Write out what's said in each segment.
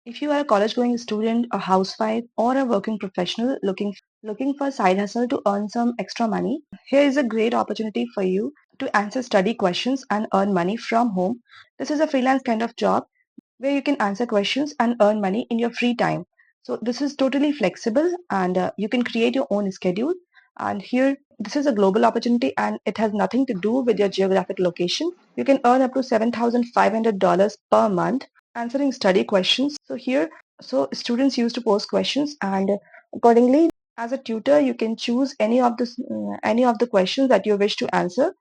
If you are a college-going student, a housewife, or a working professional looking for a side hustle to earn some extra money, here is a great opportunity for you to answer study questions and earn money from home. This is a freelance kind of job where you can answer questions and earn money in your free time. So this is totally flexible and you can create your own schedule. And here, this is a global opportunity and it has nothing to do with your geographic location. You can earn up to $7,500 per month answering study questions. So here, so students used to post questions and accordingly, as a tutor, you can choose any of the questions that you wish to answer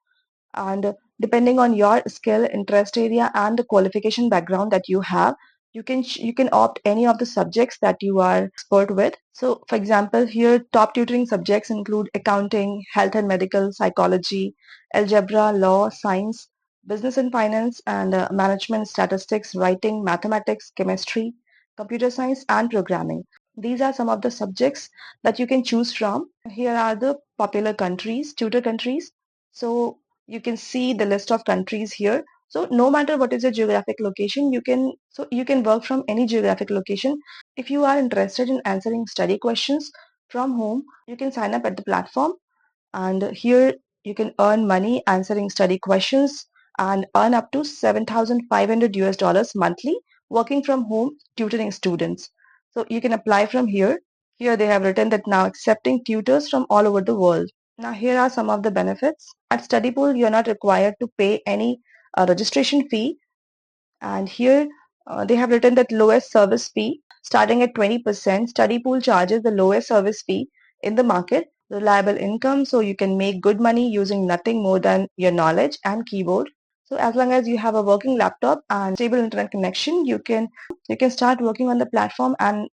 and depending on your skill, interest area, and the qualification background that you have, you can opt any of the subjects that you are expert with. So for example, here top tutoring subjects include accounting, health and medical, psychology, algebra, law, science, business and finance, and management, statistics, writing, mathematics, chemistry, computer science, and programming. These are some of the subjects that you can choose from. Here are the popular countries, tutor countries. So you can see the list of countries here. So no matter what is your geographic location, you can work from any geographic location. If you are interested in answering study questions from home, you can sign up at the platform and here you can earn money answering study questions and earn up to 7,500 US dollars monthly working from home tutoring students. So you can apply from here. Here they have written that now accepting tutors from all over the world. Now here are some of the benefits. At Studypool, you're not required to pay any registration fee. And here they have written that lowest service fee starting at 20%. Studypool charges the lowest service fee in the market. Reliable income, so you can make good money using nothing more than your knowledge and keyboard. So as long as you have a working laptop and stable internet connection, you can start working on the platform and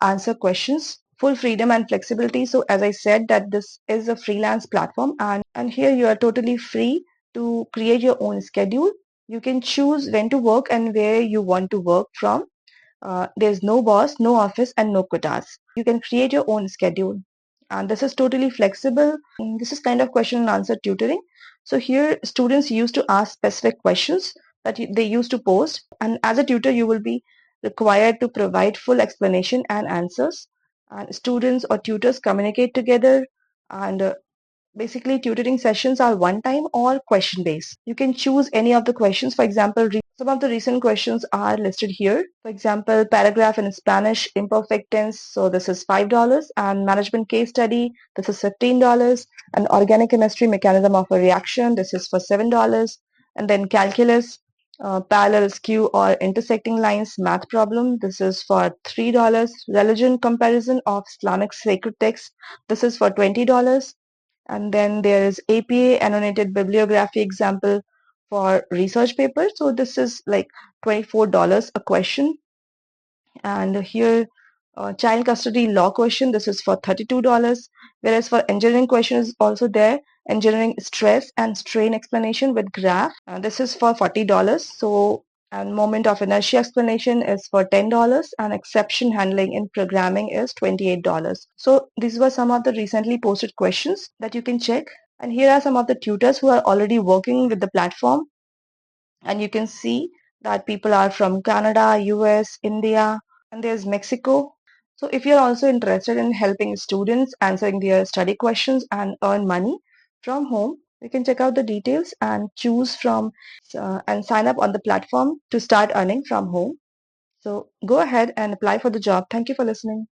answer questions. Full freedom and flexibility. So as I said that this is a freelance platform and here you are totally free to create your own schedule. You can choose when to work and where you want to work from. There's no boss, no office, and no quotas. You can create your own schedule. And this is totally flexible. This is kind of question and answer tutoring. So here students used to ask specific questions that they used to post. And as a tutor, you will be required to provide full explanation and answers. And students or tutors communicate together and basically, tutoring sessions are one-time or question-based. You can choose any of the questions. For example, some of the recent questions are listed here. For example, paragraph in Spanish, imperfect tense. So this is $5. And management case study, this is $15. And organic chemistry, mechanism of a reaction, this is for $7. And then calculus, parallel, skew, or intersecting lines, math problem, this is for $3. Religion comparison of Islamic sacred texts, this is for $20. And then there is APA, annotated bibliography example for research paper. So this is like $24 a question. And here, child custody law question, this is for $32. Whereas for engineering question is also there. Engineering stress and strain explanation with graph. This is for $40. So and moment of inertia explanation is for $10 and exception handling in programming is $28. So these were some of the recently posted questions that you can check. And here are some of the tutors who are already working with the platform. And you can see that people are from Canada, US, India, and there's Mexico. So if you're also interested in helping students answering their study questions and earn money from home, you can check out the details and choose from and sign up on the platform to start earning from home. So go ahead and apply for the job. Thank you for listening.